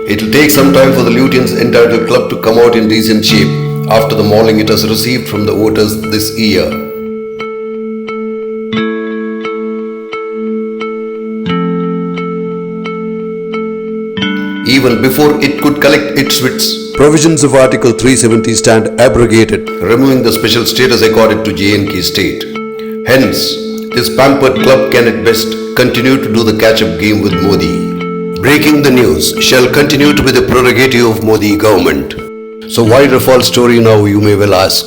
It'll take some time for the Lutyens' entitled club to come out in decent shape after the mauling it has received from the voters this year. Even before it could collect its wits, provisions of Article 370 stand abrogated, removing the special status accorded to J&K state. Hence, this pampered club can at best continue to do the catch-up game with Modi. Breaking the news shall continue to be the prerogative of Modi government. So why Rafale story now, you may well ask?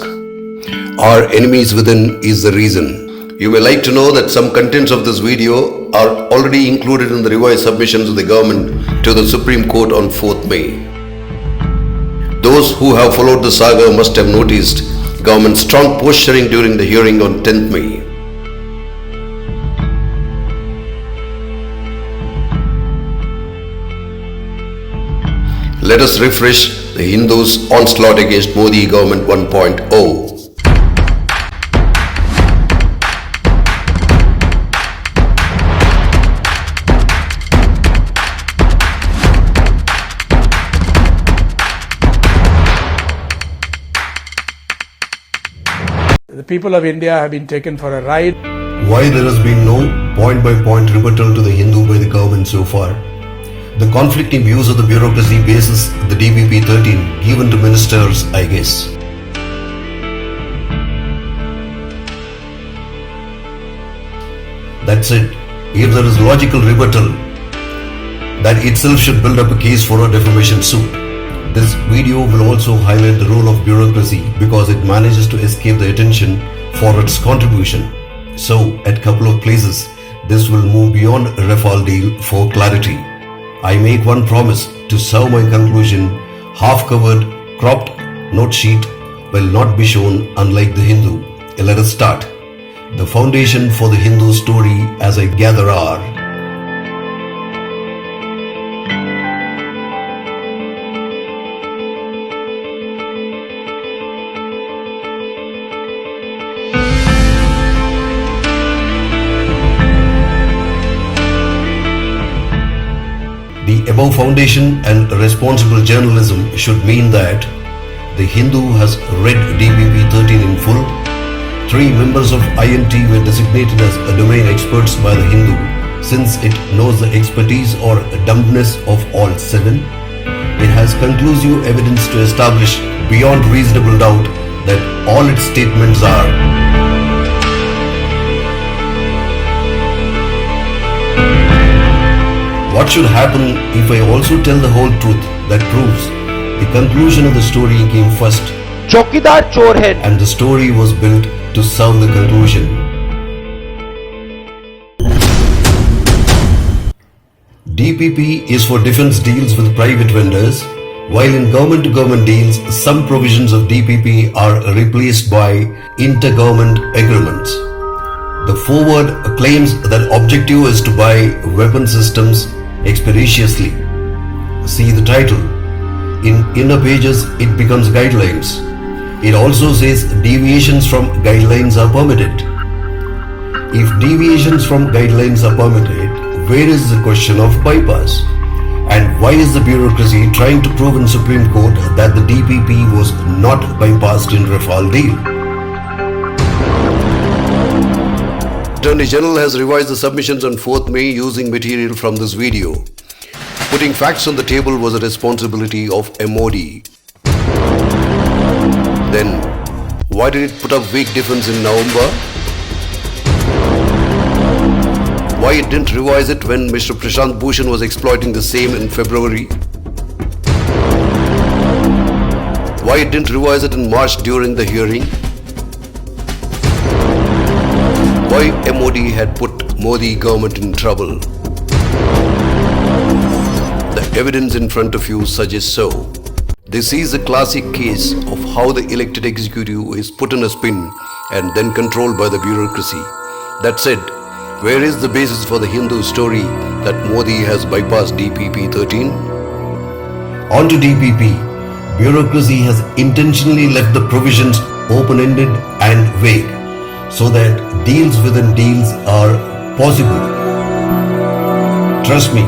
Our enemies within is the reason. You may like to know that some contents of this video are already included in the revised submissions of the government to the Supreme Court on 4th May. Those who have followed the saga must have noticed government's strong posturing during the hearing on 10th May. Let us refresh the Hindus' onslaught against Modi government 1.0. The people of India have been taken for a ride. Why there has been no point-by-point rebuttal to the Hindu by the government so far? The conflicting views of the bureaucracy bases the DPP 13 given to ministers, I guess. That said, if there is logical rebuttal, that itself should build up a case for a defamation suit. This video will also highlight the role of bureaucracy because it manages to escape the attention for its contribution. So, at couple of places, this will move beyond Rafale Deal for clarity. I make one promise to serve my conclusion. Half-covered, cropped note sheet will not be shown, unlike the Hindu. Let us start. The foundation for the Hindu story, as I gather, are the above foundation and responsible journalism should mean that the Hindu has read DPP 13 in full. 3 members of INT were designated as domain experts by the Hindu since it knows the expertise or dumbness of all 7. It has conclusive evidence to establish beyond reasonable doubt that all its statements are what should happen if I also tell the whole truth that proves the conclusion of the story came first चौकीदार चोर है and the story was built to serve the conclusion. DPP is for defense deals with private vendors, while in government-to-government deals, some provisions of DPP are replaced by intergovernment agreements. The forward claims that objective is to buy weapon systems expeditiously. See the title. In inner pages, it becomes guidelines. It also says deviations from guidelines are permitted. If deviations from guidelines are permitted, where is the question of bypass? And why is the bureaucracy trying to prove in Supreme Court that the DPP was not bypassed in Rafale Deal? Attorney General has revised the submissions on 4th May using material from this video. Putting facts on the table was a responsibility of MOD. Then, why did it put up weak defense in November? Why it didn't revise it when Mr. Prashant Bhushan was exploiting the same in February? Why it didn't revise it in March during the hearing? Why MOD had put Modi government in trouble? The evidence in front of you suggests so. This is a classic case of how the elected executive is put in a spin and then controlled by the bureaucracy. That said, where is the basis for the Hindu story that Modi has bypassed DPP 13? On to DPP. Bureaucracy has intentionally left the provisions open-ended and vague, so that deals within deals are possible. Trust me,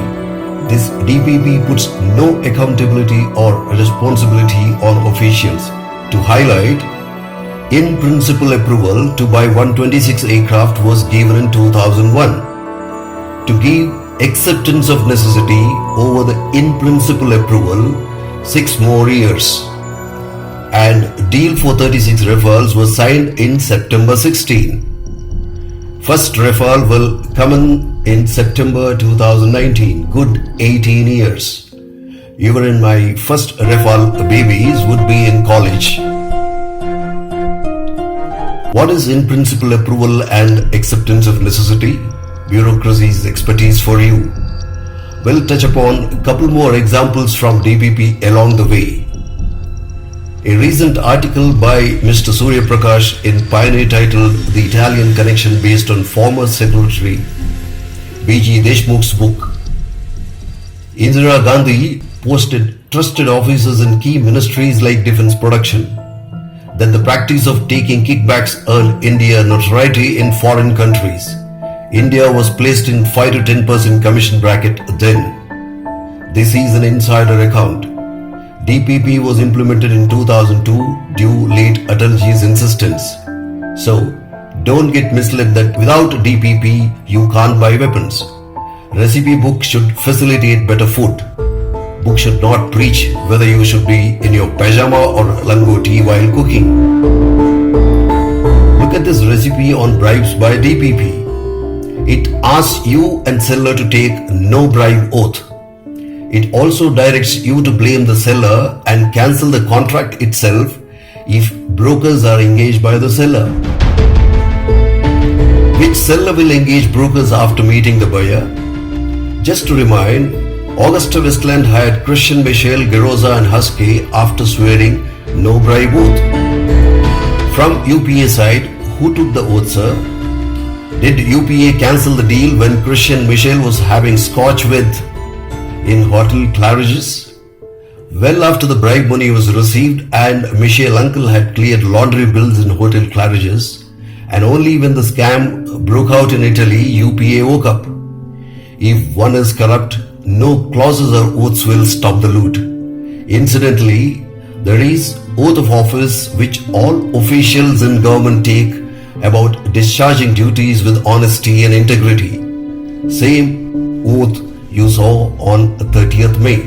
This DPP puts no accountability or responsibility on officials. To highlight, in principle approval to buy 126 aircraft was given in 2001. To give acceptance of necessity over the in principle approval, 6 more years. And deal for 36 Rafales was signed in September 16. First Rafale will come in September 2019. Good 18 years. Even in my first Rafale babies would be in college. What is in principle approval and acceptance of necessity? Bureaucracy's expertise for you. We'll touch upon a couple more examples from DPP along the way. A recent article by Mr. Surya Prakash in Pioneer titled The Italian Connection based on former Secretary B.G. Deshmukh's book. Indira Gandhi posted trusted officers in key ministries like defense production that the practice of taking kickbacks earned India notoriety in foreign countries. India was placed in 5 to 10% commission bracket then. This is an insider account. DPP was implemented in 2002 due late Atalji's insistence. So, don't get misled that without DPP you can't buy weapons. Recipe book should facilitate better food. Book should not preach whether you should be in your pajama or langoti while cooking. Look at this recipe on bribes by DPP. It asks you and seller to take no bribe oath. It also directs you to blame the seller and cancel the contract itself if brokers are engaged by the seller. Which seller will engage brokers after meeting the buyer? Just to remind, Augusta Westland hired Christian Michel, Gerosa and Husky after swearing no bribe oath. From UPA side, who took the oath, sir? Did UPA cancel the deal when Christian Michel was having scotch with in Hotel Claridge's? Well after the bribe money was received and Michel uncle had cleared laundry bills in Hotel Claridge's, and only when the scam broke out in Italy, UPA woke up. If one is corrupt, no clauses or oaths will stop the loot. Incidentally, there is oath of office which all officials in government take about discharging duties with honesty and integrity. Same oath you saw on 30th May.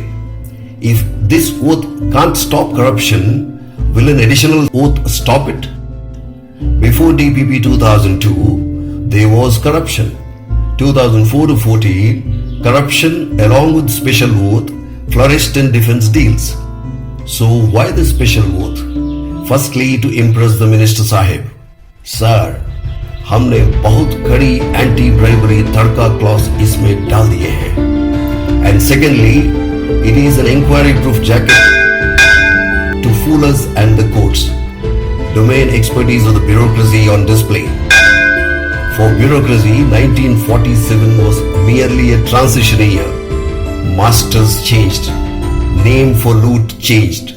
If this oath can't stop corruption, will an additional oath stop it? Before DPP 2002, there was corruption. 2004 to 14, corruption along with special oath flourished in defense deals. So why the special oath? Firstly, to impress the Minister Sahib. Sir, हमने बहुत कड़ी anti bribery तड़का clause इसमें डाल दिए हैं. And secondly, it is an inquiry-proof jacket to fool us and the courts. Domain expertise of the bureaucracy on display. For bureaucracy, 1947 was merely a transition year. Masters changed. Name for loot changed.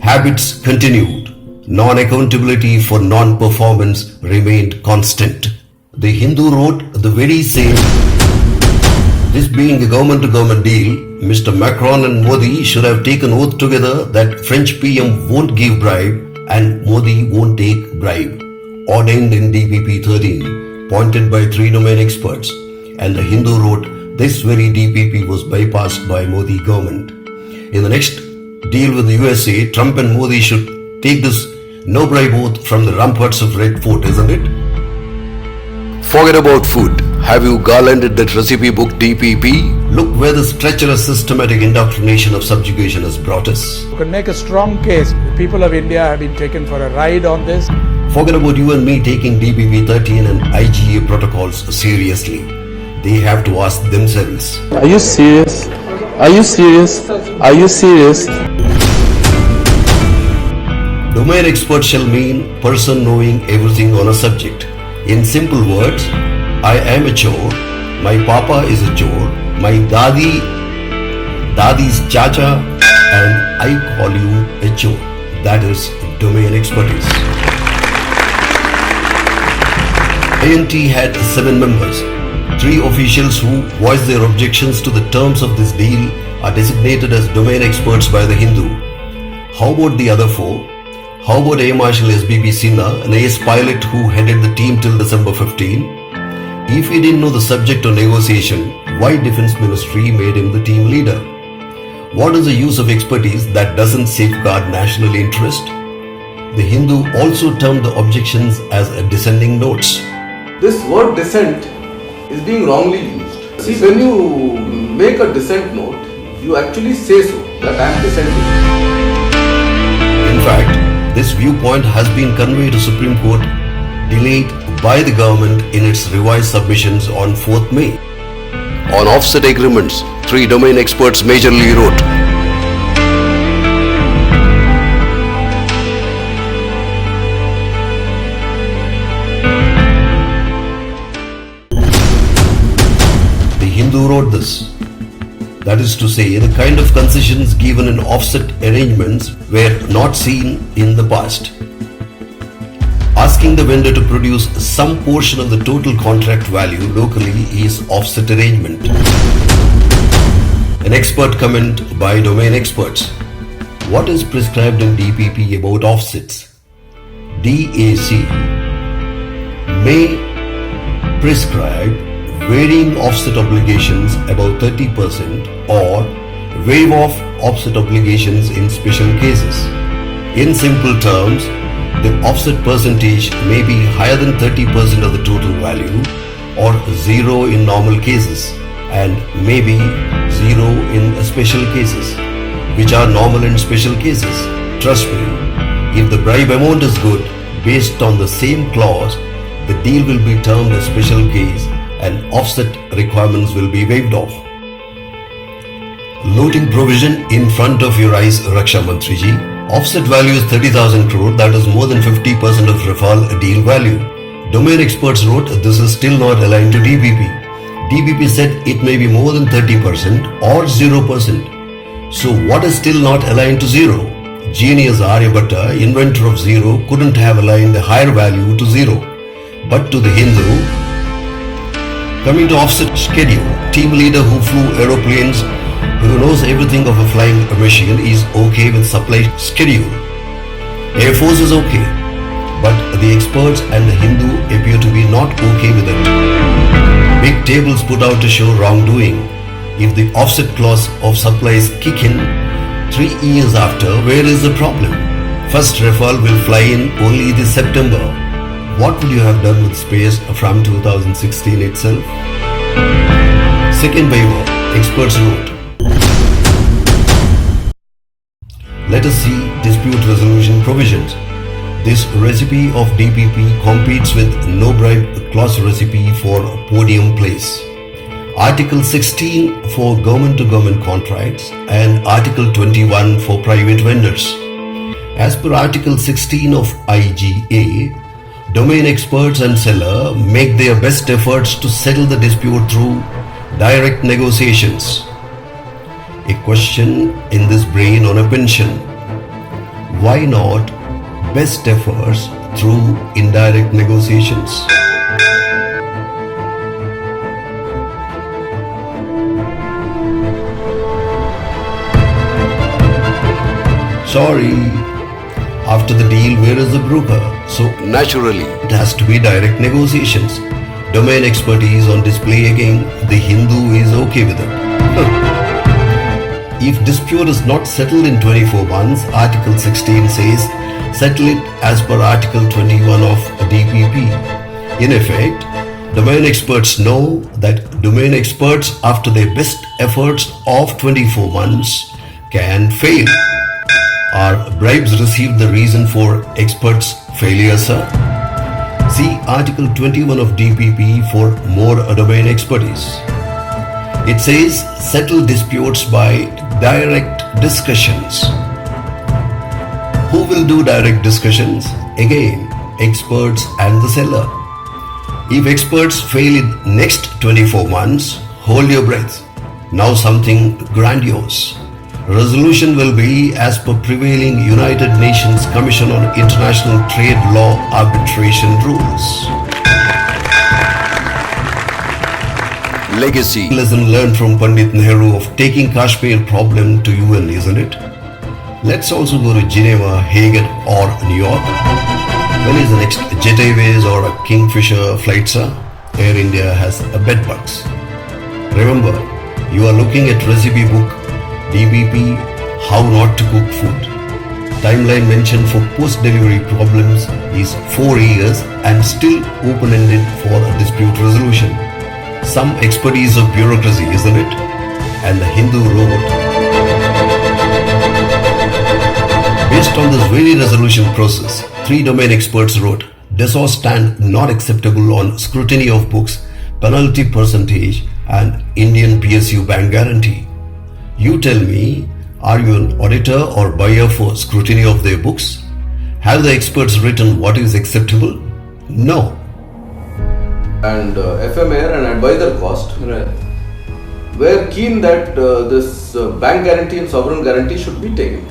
Habits continued. Non-accountability for non-performance remained constant. The Hindu wrote the very same. This being a government-to-government deal, Mr. Macron and Modi should have taken oath together that French PM won't give bribe and Modi won't take bribe. Ordained in DPP 13, pointed by 3 domain experts, and the Hindu wrote this very DPP was bypassed by Modi government. In the next deal with the USA, Trump and Modi should take this no bribe oath from the ramparts of Red Fort, isn't it? Forget about food. Have you garlanded that recipe book DPP? Look where this treacherous systematic indoctrination of subjugation has brought us. You can make a strong case. The people of India have been taken for a ride on this. Forget about you and me taking DPP 13 and IGA protocols seriously. They have to ask themselves. Are you serious? Are you serious? Are you serious? Domain expert shall mean person knowing everything on a subject. In simple words, I am a chore, my papa is a chore, my dadi's chacha, and I call you a chore. That is domain expertise. INT had 7 members. Three officials who voiced their objections to the terms of this deal are designated as domain experts by the Hindu. How about the other four? How about Air Marshal SBB Sinha, an ace pilot who headed the team till December 15? If he didn't know the subject of negotiation, why Defense Ministry made him the team leader? What is the use of expertise that doesn't safeguard national interest? The Hindu also termed the objections as dissenting notes. This word dissent is being wrongly used. See, when you make a dissent note, you actually say so, that I am dissenting. In fact, this viewpoint has been conveyed to Supreme Court, delayed by the government in its revised submissions on 4th May. On offset agreements, three domain experts majorly wrote, Hindu wrote this. That is to say, the kind of concessions given in offset arrangements were not seen in the past. Asking the vendor to produce some portion of the total contract value locally is offset arrangement. An expert comment by domain experts. What is prescribed in DPP about offsets? DAC may prescribe varying offset obligations above 30% or waive off offset obligations in special cases. In simple terms, the offset percentage may be higher than 30% of the total value or zero in normal cases and maybe zero in special cases, which are normal and special cases. Trust me, if the bribe amount is good, based on the same clause, the deal will be termed a special case and offset requirements will be waived off. Looting provision in front of your eyes, Raksha Mantriji. Offset value is 30,000 crore, that is more than 50% of Rafale Deal value. Domain experts wrote this is still not aligned to DPP. DPP said it may be more than 30% or 0%. So what is still not aligned to zero? Genius Aryabhatta, inventor of zero, couldn't have aligned the higher value to zero. But to the Hindu, coming to offset schedule, team leader who flew aeroplanes, who knows everything of a flying machine, is okay with supply schedule. Air Force is okay, but the experts and the Hindu appear to be not okay with it. Big tables put out to show wrongdoing. If the offset clause of supplies kick in 3 years after, where is the problem? First Rafale will fly in only this September. What would you have done with space from 2016 itself? Second waiver, experts wrote. Let us see dispute resolution provisions. This recipe of DPP competes with no bribe clause recipe for podium place. Article 16 for government-to-government contracts and Article 21 for private vendors. As per Article 16 of IGA, domain experts and seller make their best efforts to settle the dispute through direct negotiations. A question in this brain on a pension. Why not best efforts through indirect negotiations? Sorry, after the deal, where is the broker? So naturally, it has to be direct negotiations. Domain expertise on display again, the Hindu is okay with it. If dispute is not settled in 24 months, Article 16 says, settle it as per Article 21 of DPP. In effect, domain experts know that domain experts, after their best efforts of 24 months, can fail. Are bribes received the reason for experts' failure, sir? See Article 21 of DPP for more domain expertise. It says settle disputes by direct discussions. Who will do direct discussions? Again, experts and the seller. If experts fail in next 24 months, hold your breath. Now something grandiose. Resolution will be as per prevailing United Nations Commission on International Trade Law arbitration rules. legacy. Lesson learned from Pandit Nehru of taking Kashmir problem to UN, isn't it? Let's also go to Geneva, Hague or New York. When is the next Jet Airways or a Kingfisher flight, sir? Air India has a bed bugs. Remember, you are looking at recipe book DBP How Not to Cook Food. Timeline mentioned for post-delivery problems is 4 years and still open-ended for a dispute resolution. Some expertise of bureaucracy, isn't it? And the Hindu wrote, based on this very resolution process, 3 domain experts wrote, Dassault stand not acceptable on scrutiny of books, penalty percentage and Indian PSU bank guarantee. You tell me, are you an auditor or buyer for scrutiny of their books? Have the experts written what is acceptable? No. And FMAR and advisor cost were keen that this bank guarantee and sovereign guarantee should be taken.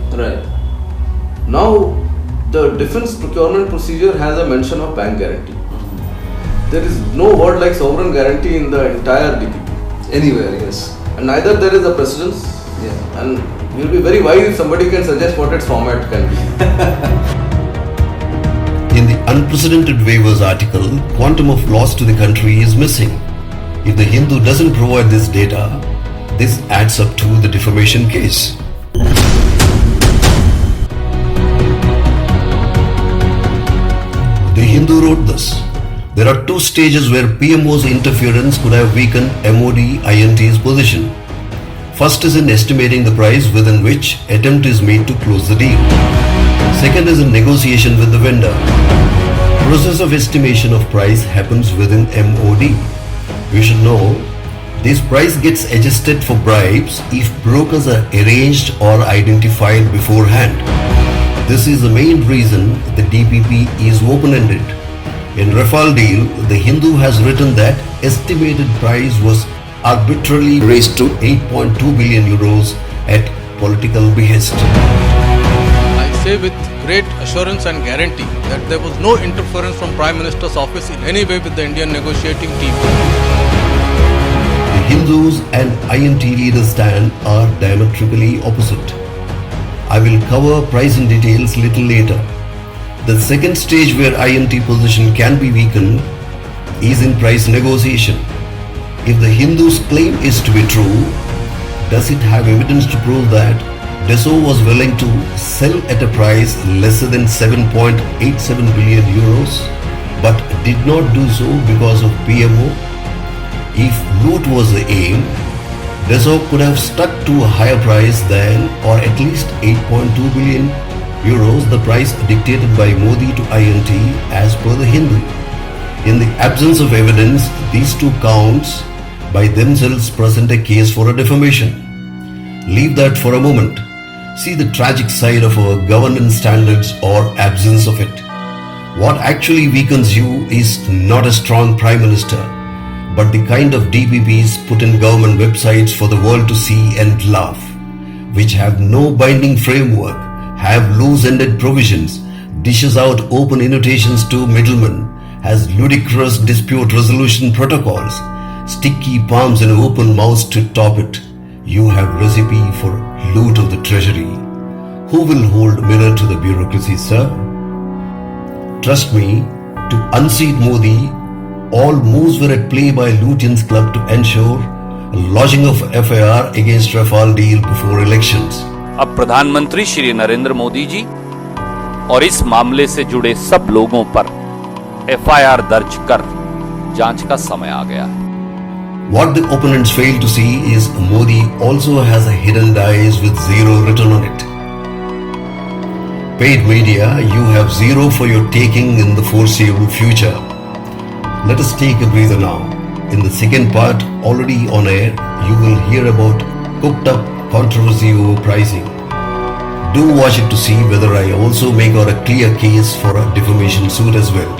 Now, the defense procurement procedure has a mention of bank guarantee. There is no word like sovereign guarantee in the entire DPP. Anywhere, yes. And neither there is a precedence. Yeah. And we will be very wise if somebody can suggest what its format can be. In the unprecedented waivers article, quantum of loss to the country is missing. If the Hindu doesn't provide this data, this adds up to the defamation case. The Hindu wrote this. There are 2 stages where PMO's interference could have weakened MOD INT's position. First is in estimating the price within which attempt is made to close the deal. Second is in negotiation with the vendor. Process of estimation of price happens within MOD. You should know, this price gets adjusted for bribes if brokers are arranged or identified beforehand. This is the main reason the DPP is open-ended. In Rafale Deal, the Hindu has written that estimated price was arbitrarily raised to 8.2 billion euros at political behest. I say with great assurance and guarantee that there was no interference from Prime Minister's office in any way with the Indian negotiating team. The Hindus and INT leaders stand are diametrically opposite. I will cover pricing details little later. The second stage where INT position can be weakened is in price negotiation. If the Hindu's claim is to be true, does it have evidence to prove that Dassault was willing to sell at a price lesser than 7.87 billion euros but did not do so because of PMO? If loot was the aim, Dassault could have stuck to a higher price than or at least 8.2 billion euros, the price dictated by Modi to INT as per the Hindu. In the absence of evidence, these 2 counts by themselves present a case for a defamation. Leave that for a moment. See the tragic side of our governance standards or absence of it. What actually weakens you is not a strong Prime Minister, but the kind of DPPs put in government websites for the world to see and laugh, which have no binding framework, have loose-ended provisions, dishes out open invitations to middlemen, has ludicrous dispute resolution protocols, sticky palms and open mouths to top it. You have recipe for loot of the treasury. Who will hold mirror to the bureaucracy, sir? Trust me, to unseat Modi, all moves were at play by Lutyens Club to ensure a lodging of FIR against Rafale Deal before elections. अब प्रधानमंत्री श्री नरेंद्र मोदी जी और इस मामले से जुड़े सब लोगों पर FIR दर्ज कर जांच का समय आ गया है. What the opponents fail to see is Modi also has a hidden dice with zero written on it. Paid media, you have zero for your taking in the foreseeable future. Let us take a breather now. In the second part, already on air, you will hear about cooked up controversy over pricing. Do watch it to see whether I also make out a clear case for a defamation suit as well.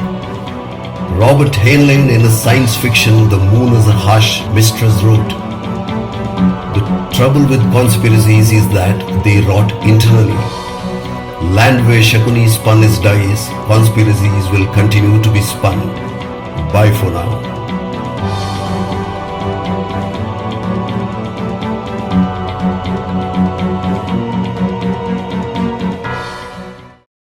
Robert Heinlein in his science fiction The Moon is a Harsh Mistress wrote, the trouble with conspiracies is that they rot internally. Land where Shakuni spun his dice, conspiracies will continue to be spun. Bye for now.